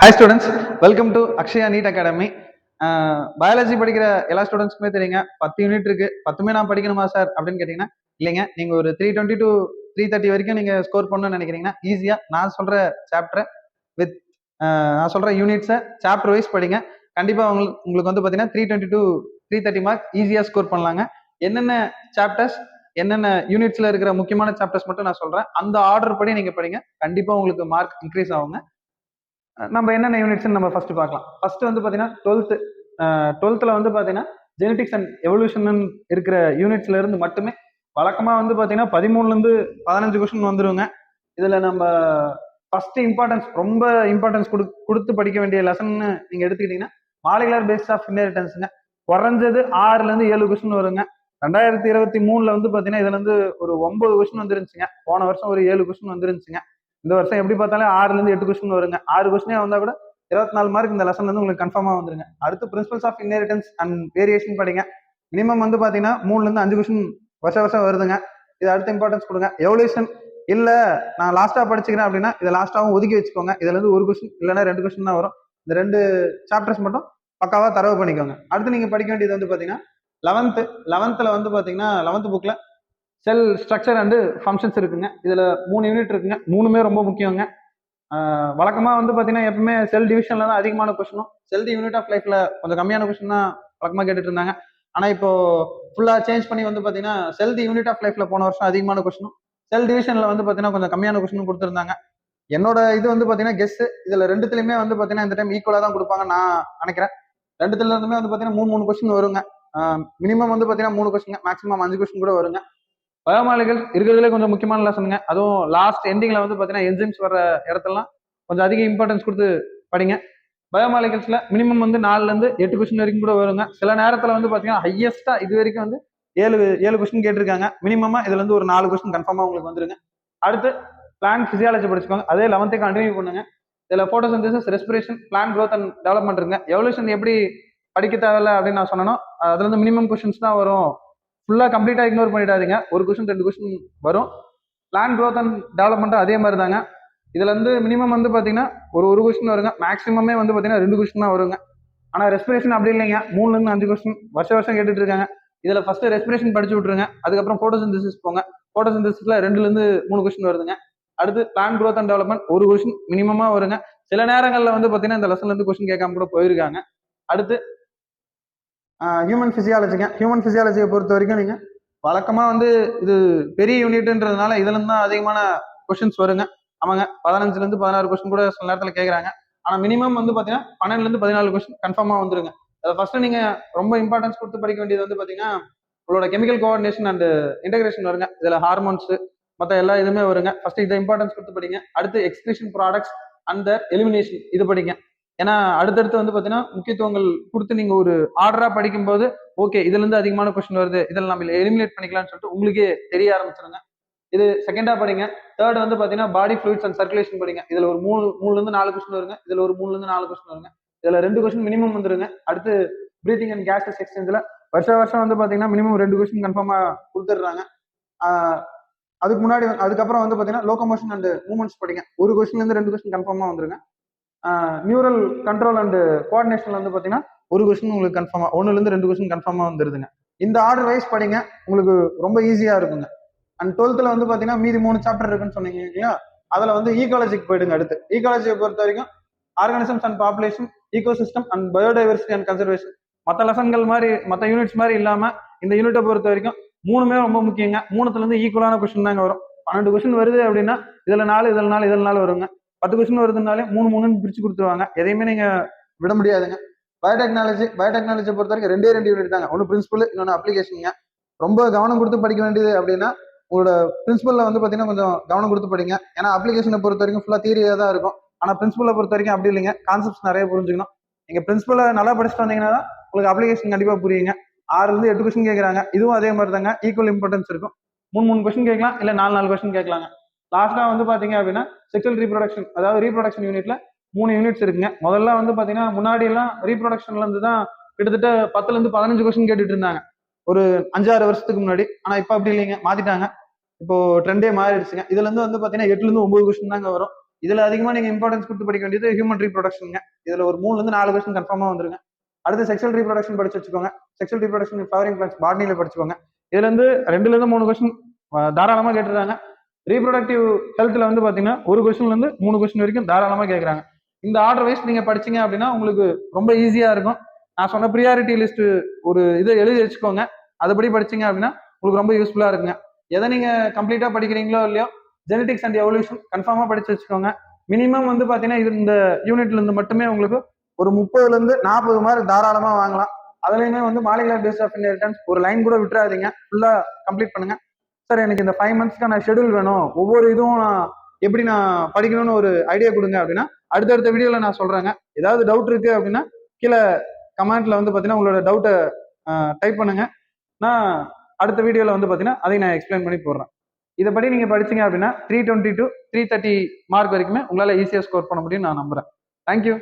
Hi students, welcome to Akshaya NEET academy. Biology படிக்கிற எல்லா ஸ்டூடெண்ட்ஸ்க்குமே தெரியுங்க, 10 யூனிட் இருக்கு. 10மே நான் படிக்கணுமா சார் அப்படின்னு கேட்டீங்கன்னா இல்லைங்க. நீங்க ஒரு 320 டு 330 வரைக்கும் நீங்க ஸ்கோர் பண்ணணும்னு நினைக்கிறீங்கன்னா ஈஸியா நான் சொல்ற சாப்டரை வித் நான் சொல்ற யூனிட்ஸை சாப்டர் வைஸ் படிங்க. கண்டிப்பா உங்களுக்கு வந்து பாத்தீங்கன்னா 320 டு 330 மார்க் ஈஸியா ஸ்கோர் பண்ணலாங்க. என்னென்ன சாப்டர்ஸ் என்னென்ன யூனிட்ஸ்ல இருக்கிற முக்கியமான சாப்டர்ஸ் மட்டும் நான் சொல்றேன். அந்த ஆர்டர் படி நீங்க படிங்க, கண்டிப்பா உங்களுக்கு மார்க் இன்க்ரீஸ் ஆகுங்க. நம்ம என்னென்ன யூனிட்ஸ் நம்ம ஃபர்ஸ்ட் பார்க்கலாம். ஃபர்ஸ்ட் வந்து பாத்தீங்கன்னா 12th வந்து பாத்தீங்கன்னா ஜெனடிக்ஸ் அண்ட் எவல்யூஷன் இருக்கிற யூனிட்ஸ்ல இருந்து மட்டுமே வழக்கமா வந்து பாத்தீங்கன்னா 13ல இருந்து 15 கொஸ்டின் வந்துருங்க. இதுல நம்ம ஃபர்ஸ்ட் ரொம்ப இம்பார்ட்டன்ஸ் கொடுத்து படிக்க வேண்டிய லெசன் நீங்க எடுத்துக்கிட்டீங்கன்னா மாலிகுலர் பேஸ் ஆஃப் இன்ஹெரிட்டன்ஸ்ங்க. குறைஞ்சது 6ல இருந்து 7 கொஸ்டின் வருங்க. 2023 வந்து பாத்தீங்கன்னா இதுல இருந்து ஒரு 9 கொஸ்டின் வந்துருந்துச்சுங்க. போன வருஷம் ஒரு 7 கொஸ்டின் வந்துருந்துச்சுங்க. இந்த வருஷம் எப்படி பார்த்தாலும் 6ல இருந்து 8 கொஸ்டின் வருங்க. 6 கொஸ்டினே வந்தா கூட 24 மார்க் இந்த லெசன் வந்து உங்களுக்கு கன்ஃபார்மா வந்துருங்க. அடுத்து principles of inheritance and variation படிங்க. மினிமம் வந்து பாத்தீங்கன்னா 3ல இருந்து 5 கொஸ்டின் வருஷம் வருதுங்க. இது அடுத்த இம்பார்ட்டன்ஸ் கொடுங்க. எவல்யூஷன் இல்ல நான் லாஸ்டா படிச்சுக்கிறேன் அப்படின்னா இதை லாஸ்டாவும் ஒதுக்கி வச்சுக்கோங்க. இதுல இருந்து ஒரு கொஸ்டின் இல்லைன்னா 2 கொஸ்டின் தான் வரும். இந்த 2 சாப்டர்ஸ் மட்டும் பக்காவா தரவு பண்ணிக்கோங்க. அடுத்து நீங்க படிக்க வேண்டியது வந்து பாத்தீங்கன்னா 11th வந்து பாத்தீங்கன்னா 11th புக்ல செல் ஸ்ட்ரக்சர் அண்ட் ஃபங்க்ஷன்ஸ் இருக்குங்க. இதுல 3 யூனிட் இருக்குங்க. 3மே ரொம்ப முக்கியங்க. வழக்கமா வந்து பாத்தீங்கன்னா எப்பவுமே செல் டிவிஷன்ல தான் அதிகமான கொஸ்டினும் செல் தி யூனிட் ஆஃப் லைஃப்ல கொஞ்சம் கம்மியான கொஸ்டின் தான் வழக்கமா கேட்டுட்டு இருந்தாங்க. ஆனா இப்போ ஃபுல்லா சேஞ்ச் பண்ணி வந்து பாத்தீங்கன்னா செல் தி யூனிட் ஆஃப் லைஃப்ல போன வருஷம் அதிகமான கொஸ்டினும் செல் டிவிஷன்ல வந்து பாத்தீங்கன்னா கொஞ்சம் கம்மியான கொஸ்டினும் கொடுத்துருந்தாங்க. என்னோட இது வந்து பாத்தீங்கன்னா கெஸ் இதுல ரெண்டுத்துலயுமே வந்து பாத்தீங்கன்னா இந்த டைம் ஈக்குவலா தான் கொடுப்பாங்க நான் நினைக்கிறேன். ரெண்டுத்துல இருந்துமே வந்து பாத்தீங்கன்னா 3 கொஸ்டின் வருங்க. மினிமம் வந்து பாத்தீங்கன்னா 3 கொஸ்டின், மேக்ஸிமம் 5 கொஸ்டின் கூட வருங்க. பயோமாலிகல் இருக்கிறதுல கொஞ்சம் முக்கியமான லெசனுங்க. அதுவும் லாஸ்ட் எண்டிங்ல வந்து பாத்தீங்கன்னா என்சைம்ஸ் வர இடத்துலாம் கொஞ்சம் அதிக இம்பார்ட்டன்ஸ் கொடுத்து படிங்க. பயோமாலிகல்ஸ்ல மினிமம் வந்து 4ல இருந்து 8 கொஸ்டின் வரைக்கும் கூட வருங்க. சில நேரத்துல வந்து பாத்தீங்கன்னா ஹையஸ்டா இது வரைக்கும் வந்து 7 கொஸ்டின் கேட்டிருக்காங்க. மினிமமா இதுல இருந்து ஒரு 4 கொஸ்டின் கன்ஃபார்மா உங்களுக்கு வந்துருங்க. அடுத்து பிளான்ட் பிசியாலஜி படிச்சுக்கோங்க. அதே 11th கண்டினியூ பண்ணுங்க. இதுல photosynthesis, respiration, plant growth and development இருக்குங்க. எவல்யூஷன் எப்படி படிக்க தேவையில்ல அப்படின்னு நான் சொன்னோம். அதுல இருந்து மினிமம் கொஸ்டின்ஸ் தான் வரும். ஃபுல்லா கம்ப்ளீட்டா இக்னோர் பண்ணிடாதீங்க. ஒரு கொஸ்டின் 2 கொஸ்டின் வரும். பிளான் growth அண்ட் டெவலப்மெண்ட் அதே மாதிரி தாங்க. இதுல இருந்து மினிமம் வந்து பாத்தீங்கன்னா ஒரு கொஸ்டின் வருங்க. மேக்ஸிமமே வந்து பாத்தீங்கன்னா 2 கொஸ்டின் தான் வருங்க. ஆனா ரெஸ்பிரேஷன் அப்படி இல்லைங்க. 3ல இருந்து 5 கொஸ்டின் வருஷம் கேட்டுட்டு இருக்காங்க. இதுல ஃபர்ஸ்ட் ரெஸ்பிரேஷன் படிச்சு விட்டுருங்க. அதுக்கப்புறம் போட்டோசிந்தசிஸ் போங்க. போட்டோசிந்தசிஸ்ல 2ல இருந்து 3 கொஸ்டின் வருதுங்க. அடுத்து பிளான் growth அண்ட் டெவலப்மெண்ட் ஒரு கொஸ்டின் மினிமமா வருங்க. சில நேரங்கள்ல வந்து பாத்தீங்கன்னா இந்த லெசன்ல இருந்து கொஸ்டின் கேட்காம கூட போயிருக்காங்க. அடுத்து ஹியூமன் பிசியாலஜிங்க. ஹியூமன் பிசியாலஜியை பொறுத்த வரைக்கும் நீங்க வழக்கமா வந்து இது பெரிய யூனிட்ன்றதுனால இதுல இருந்து தான் அதிகமான கொஸ்டின்ஸ் வருங்க. ஆமாங்க, 15ல இருந்து 16 கொஸ்டின் கூட சில நேரத்துல கேட்கறாங்க. ஆனா மினிமம் வந்து பாத்தீங்கன்னா 12ல இருந்து 14 கொஸ்டின் கன்ஃபார்மா வந்துருங்க. அதை ஃபர்ஸ்ட் நீங்க ரொம்ப இம்பார்ட்டன்ஸ் கொடுத்து படிக்க வேண்டியது வந்து பாத்தீங்கன்னா உங்களோட கெமிக்கல் கோஆர்டினேஷன் அண்ட் இன்டகிரேஷன் வருங்க. இதுல ஹார்மோன்ஸ் மற்ற எல்லா இதுவுமே வருங்க. ஃபர்ஸ்ட் இதை இம்பார்ட்டன்ஸ் கொடுத்து படிங்க. அடுத்து எக்ஸ்கிரீஷன் ப்ராடக்ட்ஸ் அண்ட் எலிமினேஷன் இது படிங்க. ஏன்னா அடுத்தடுத்து வந்து பாத்தீங்கன்னா முக்கியத்துவங்கள் கொடுத்து நீங்க ஒரு ஆர்டரா படிக்கும்போது ஓகே இதுல இருந்து அதிகமான கொஸ்டின் வருது, இதில் நம்ம எலிமினேட் பண்ணிக்கலாம்னு சொல்லிட்டு உங்களுக்கே தெரிய ஆரம்பிச்சிருங்க. இது செகண்டா படிங்க. தேர்ட் வந்து பாத்தீங்கன்னா பாடி ஃப்ளூயிட்ஸ் அண்ட் சர்க்குலேஷன் படிங்க. இதுல ஒரு 3ல இருந்து 4 கொஸ்டின் வருங்க. இதுல ஒரு 3ல இருந்து 4 கொஸ்டின் வருங்க. இதுல 2 கொஸ்டின் மினிமம் வந்துருங்க. அடுத்து பிரீத்திங் அண்ட் கேஸஸ் எக்ஸ்சேஞ்சில் வருஷம் வந்து பாத்தீங்கன்னா மினிமம் 2 கொஸ்டின் கன்ஃபார்மா கொடுத்துடுறாங்க. அதுக்கப்புறம் வந்து பாத்தீங்கன்னா லோகோமோஷன் அண்ட் மூவ்மெண்ட்ஸ் படிங்க. ஒரு கொஸ்டின்ல இருந்து 2 கொஸ்டின் கன்ஃபார்மா வந்துருங்க. நியூரல் கண்ட்ரோல் அண்ட் கோஆர்டினேஷன்ல வந்து பாத்தீங்கன்னா ஒரு கொஸ்டின் உங்களுக்கு கன்ஃபார்மா 1ல இருந்து 2 கொஸ்டின் கன்ஃபார்மா வந்துருதுங்க. இந்த ஆர்டர் வைஸ் படிங்க, உங்களுக்கு ரொம்ப ஈஸியா இருக்குங்க. அண்ட் 12th வந்து பாத்தீங்கன்னா மீதி 3 சாப்டர் இருக்குன்னு சொன்னீங்க இல்லையா, அதுல வந்து ஈகாலஜிக்கு போயிடுங்க. அடுத்து ஈகாலஜியை பொறுத்த வரைக்கும் organisms and population, ecosystem and biodiversity and conservation மற்ற லெசன்கள் மாதிரி மற்ற யூனிட்ஸ் மாதிரி இல்லாம இந்த யூனிட்டை பொறுத்த வரைக்கும் 3மே ரொம்ப முக்கியங்க. 3த்துல இருந்து ஈக்குவலான கொஸ்டின் தாங்க வரும். 12 கொஸ்டின் வருது அப்படின்னா இதுல 4 இதுல 4 வருங்க. 10 கொஸ்டின் வருதுனாலே 3 பிரிச்சு கொடுத்துருவாங்க. எதையுமே நீங்க விட முடியாதுங்க. பயோடெக்னாலஜி பொறுத்த வரைக்கும் 2 யூனிட் தாங்க. ஒன்னு பிரின்சிபல், இன்னொன்னு அப்ளிகேஷனுங்க. ரொம்ப கவனம் கொடுத்து படிக்க வேண்டியது அப்படின்னா உங்களோட பிரின்சிபல்ல வந்து பாத்தீங்கன்னா கொஞ்சம் கவனம் கொடுத்து படிங்க. ஏன்னா அப்ளிகேஷனை பொறுத்த வரைக்கும் ஃபுல்லா தியரியா தான் இருக்கும். ஆனா பிரின்சிபலை பொறுத்த வரைக்கும் அப்படி இல்லைங்க. கான்செப்ட்ஸ் நிறைய புரிஞ்சுக்கணும். நீங்க பிரின்சிபலை நல்லா படிச்சுட்டு வந்தீங்கன்னா தான் உங்களுக்கு அப்ளிகேஷன் கண்டிப்பா புரியுங்க. 6ல இருந்து 8 கொஸ்டின் கேட்கறாங்க. இதுவும் அதே மாதிரி தாங்க. ஈக்குவல் இம்பார்ட்டன்ஸ் இருக்கும். 3 கொஸ்டின் கேட்கலாம், இல்ல 4 கொஸ்டின் கேட்கலாங்க. லாஸ்டா வந்து பாத்தீங்க அப்படின்னா செக்ஷுவல் ரீப்ரொடக்ஷன், அதாவது ரீப்ரொடக்ஷன் யூனிட்ல 3 யூனிட்ஸ் இருக்குங்க. முதல்ல வந்து பாத்தீங்கன்னா முன்னாடி எல்லாம் ரீப்ரொடக்ஷன்ல இருந்து தான் கிட்டத்தட்ட 10ல இருந்து 15 கொஸ்டின் கேட்டுட்டு இருந்தாங்க ஒரு 5-6 வருஷத்துக்கு முன்னாடி. ஆனா இப்ப அப்படி இல்லைங்க, மாத்திட்டாங்க. இப்போ ட்ரெண்டே மாறிடுச்சுங்க. இதுல இருந்து வந்து பாத்தீங்கன்னா 8ல இருந்து 9 கொஸ்டின் தாங்க வரும். இதுல அதிகமா நீங்க இம்பார்ட்டன்ஸ் கொடுத்து படிக்க வேண்டியது ஹியூமன் ரீப்ரொடக்ஷனுங்க. இதுல ஒரு 3ல இருந்து 4 கொஸ்டின் கன்ஃபார்மா வந்துருங்க. அடுத்து செக்ஷுவல் ரீப்ரொடக்ஷன் படிச்சு வச்சுக்கோங்க. செக்ஷுவல் ரீப்ரொடக்ஷன் ஃப்ளவரிங் பிளான்ட்ஸ் பாட்னில படிச்சுக்கோங்க. இதுல இருந்து 2ல இருந்து 3 கொஸ்டின் தாராளமா கேட்டுருக்காங்க. ரீப்ரொடக்டிவ் ஹெல்த்ல வந்து பாத்தீங்கன்னா ஒரு கொஸ்டின்ல இருந்து 3 கொஸ்டின் வரைக்கும் தாராளமா கேட்கறாங்க. இந்த ஆர்டர் வைஸ் நீங்க படிச்சீங்க அப்படின்னா உங்களுக்கு ரொம்ப ஈஸியா இருக்கும். நான் சொன்ன ப்ரியாரிட்டி லிஸ்ட் ஒரு இதை எழுதி வச்சுக்கோங்க. அதுபடி படிச்சீங்க அப்படின்னா உங்களுக்கு ரொம்ப யூஸ்ஃபுல்லா இருக்குங்க. எதை நீங்க கம்ப்ளீட்டா படிக்கிறீங்களோ இல்லையோ ஜெனடிக்ஸ் அண்ட் எவல்யூஷன் கன்ஃபார்மா படிச்சு வச்சுக்கோங்க. மினிமம் வந்து பாத்தீங்கன்னா இது இந்த யூனிட்ல இருந்து மட்டுமே உங்களுக்கு ஒரு 30ல இருந்து 40 மார்க் தாராளமா வாங்கலாம். அதுலயுமே வந்து மாலிகுலர் பேஸ் ஆஃப் இன்ஹெரிட்டன்ஸ் ஒரு லைன் கூட விட்டுறாதீங்க, ஃபுல்லா கம்ப்ளீட் பண்ணுங்க. சார் எனக்கு இந்த 5 மந்த்ஸ்க்கான ஷெடியூல் வேணும், ஒவ்வொரு இதுவும் எப்படி நான் படிக்கணும்னு ஒரு ஐடியா கொடுங்க அப்படின்னா அடுத்தடுத்த வீடியோல நான் சொல்றேங்க. ஏதாவது டவுட் இருக்கு அப்படின்னா கீழே கமெண்ட்ல வந்து பாத்தீங்கன்னா உங்களோட டவுட்டை டைப் பண்ணுங்க. நான் அடுத்த வீடியோல வந்து பாத்தீங்கன்னா அதை நான் எக்ஸ்பிளைன் பண்ணி போடுறேன். இதைப்படி நீங்க படிச்சீங்க அப்படின்னா 320 to 330 மார்க் வரைக்குமே உங்களால ஈஸியா ஸ்கோர் பண்ண முடியும் நான் நம்புறேன். தேங்க்யூ.